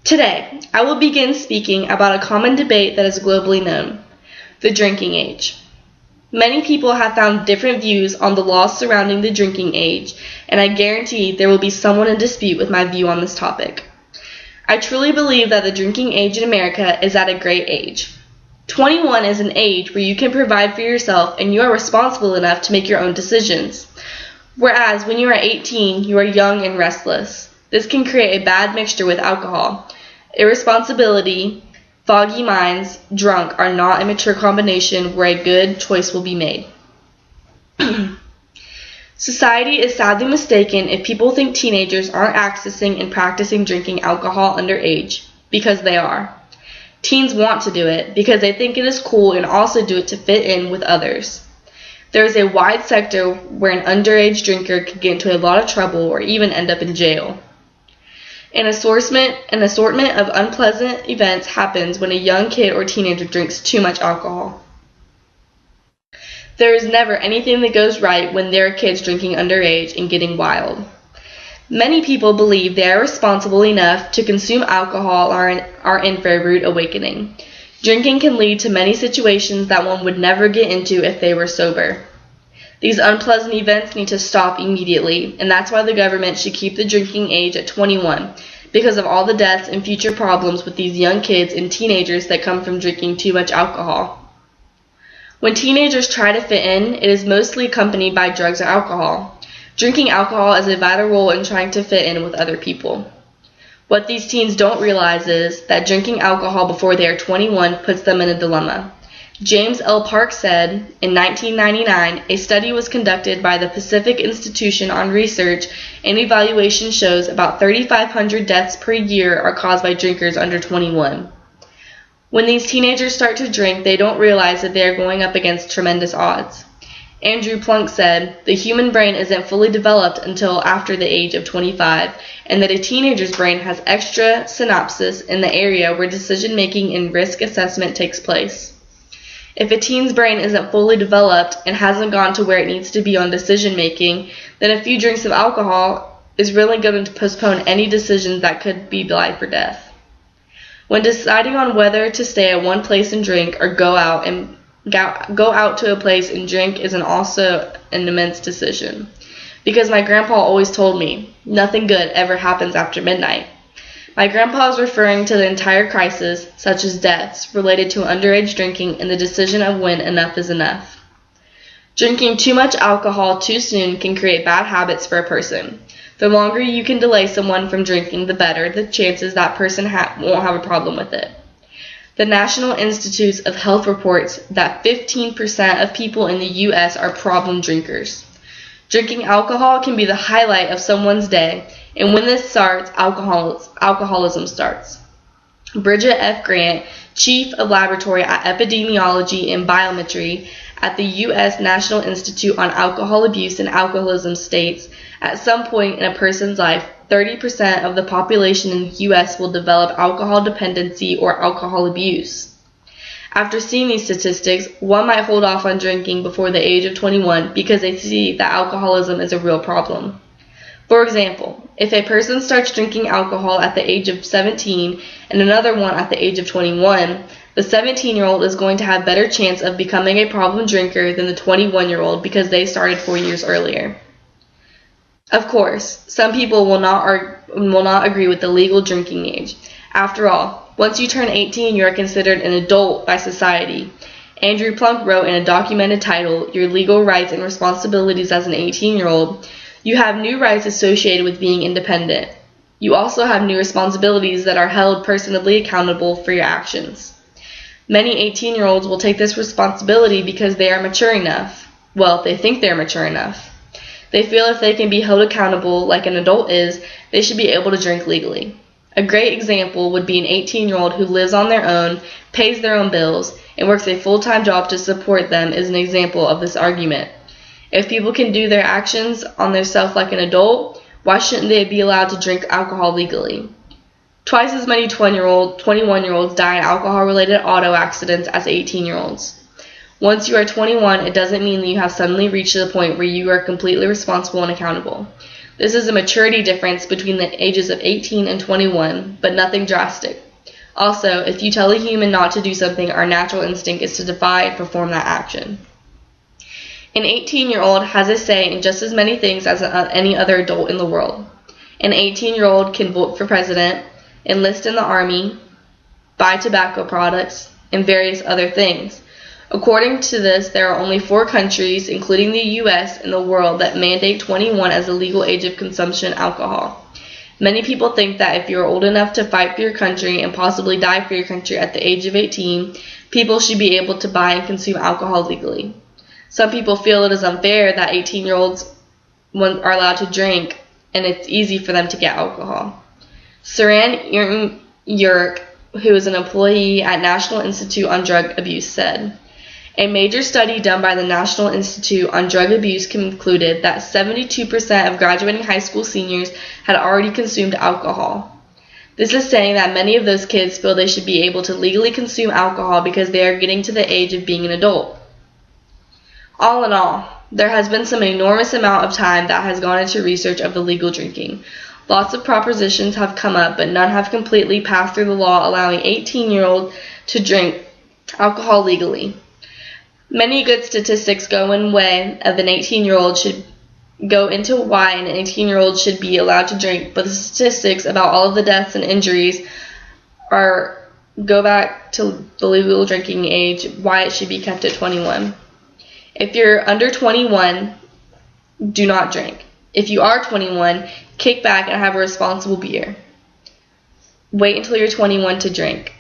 Today, I will begin speaking about a common debate that is globally known, the drinking age. Many people have found different views on the laws surrounding the drinking age, and I guarantee there will be someone in dispute with my view on this topic. I truly believe that the drinking age in America is at a great age. 21 is an age where you can provide for yourself and you are responsible enough to make your own decisions. Whereas when you are 18, you are young and restless. This can create a bad mixture with alcohol. Irresponsibility, foggy minds, drunk are not a mature combination where a good choice will be made. Society is sadly mistaken if people think teenagers aren't accessing and practicing drinking alcohol underage, because they are. Teens want to do it because they think it is cool and also do it to fit in with others. There is a wide sector where an underage drinker could get into a lot of trouble or even end up in jail. An assortment of unpleasant events happens when a young kid or teenager drinks too much alcohol. There is never anything that goes right when there are kids drinking underage and getting wild. Many people believe they are responsible enough to consume alcohol or are in for a rude awakening. Drinking can lead to many situations that one would never get into if they were sober. These unpleasant events need to stop immediately, and that's why the government should keep the drinking age at 21, because of all the deaths and future problems with these young kids and teenagers that come from drinking too much alcohol. When teenagers try to fit in, it is mostly accompanied by drugs or alcohol. Drinking alcohol is a vital role in trying to fit in with other people. What these teens don't realize is that drinking alcohol before they are 21 puts them in a dilemma. James L. Park said, in 1999, a study was conducted by the Pacific Institution on Research and Evaluation shows about 3,500 deaths per year are caused by drinkers under 21. When these teenagers start to drink, they don't realize that they are going up against tremendous odds. Andrew Plunk said, the human brain isn't fully developed until after the age of 25, and that a teenager's brain has extra synapses in the area where decision-making and risk assessment takes place. If a teen's brain isn't fully developed and hasn't gone to where it needs to be on decision-making, then a few drinks of alcohol is really going to postpone any decisions that could be life or death. When deciding on whether to stay at one place and drink or go out to a place and drink is also an immense decision. Because my grandpa always told me, nothing good ever happens after midnight. My grandpa is referring to the entire crisis, such as deaths, related to underage drinking and the decision of when enough is enough. Drinking too much alcohol too soon can create bad habits for a person. The longer you can delay someone from drinking, the better the chances that person won't have a problem with it. The National Institutes of Health reports that 15% of people in the U.S. are problem drinkers. Drinking alcohol can be the highlight of someone's day, and when this starts, alcoholism starts. Bridget F. Grant, Chief of Laboratory at Epidemiology and Biometry at the U.S. National Institute on Alcohol Abuse and Alcoholism states, at some point in a person's life, 30% of the population in the U.S. will develop alcohol dependency or alcohol abuse. After seeing these statistics, one might hold off on drinking before the age of 21 because they see that alcoholism is a real problem. For example, if a person starts drinking alcohol at the age of 17 and another one at the age of 21, the 17-year-old is going to have better chance of becoming a problem drinker than the 21-year-old because they started 4 years earlier. Of course, some people will not agree with the legal drinking age. After all, once you turn 18, you are considered an adult by society. Andrew Plunk wrote in a documented title, Your Legal Rights and Responsibilities as an 18-year-old, you have new rights associated with being independent. You also have new responsibilities that are held personally accountable for your actions. Many 18-year-olds will take this responsibility because they are mature enough. Well, they think they're mature enough. They feel if they can be held accountable like an adult is, they should be able to drink legally. A great example would be an 18-year-old who lives on their own, pays their own bills, and works a full-time job to support them is an example of this argument. If people can do their actions on themselves like an adult, why shouldn't they be allowed to drink alcohol legally? Twice as many 21-year-olds die in alcohol-related auto accidents as 18-year-olds. Once you are 21, it doesn't mean that you have suddenly reached the point where you are completely responsible and accountable. This is a maturity difference between the ages of 18 and 21, but nothing drastic. Also, if you tell a human not to do something, our natural instinct is to defy and perform that action. An 18-year-old has a say in just as many things as any other adult in the world. An 18-year-old can vote for president, enlist in the army, buy tobacco products, and various other things. According to this, there are only 4 countries, including the U.S., in the world that mandate 21 as the legal age of consumption of alcohol. Many people think that if you are old enough to fight for your country and possibly die for your country at the age of 18, people should be able to buy and consume alcohol legally. Some people feel it is unfair that 18-year-olds are allowed to drink and it's easy for them to get alcohol. Saran Urich, who is an employee at National Institute on Drug Abuse, said, "A major study done by the National Institute on Drug Abuse concluded that 72% of graduating high school seniors had already consumed alcohol. This is saying that many of those kids feel they should be able to legally consume alcohol because they are getting to the age of being an adult." All in all, there has been some enormous amount of time that has gone into research of the legal drinking. Lots of propositions have come up, but none have completely passed through the law allowing 18-year-olds to drink alcohol legally. Many good statistics go in way of an 18-year-old should go into why an 18-year-old should be allowed to drink, but the statistics about all of the deaths and injuries go back to the legal drinking age, why it should be kept at 21. If you're under 21, do not drink. If you are 21, kick back and have a responsible beer. Wait until you're 21 to drink.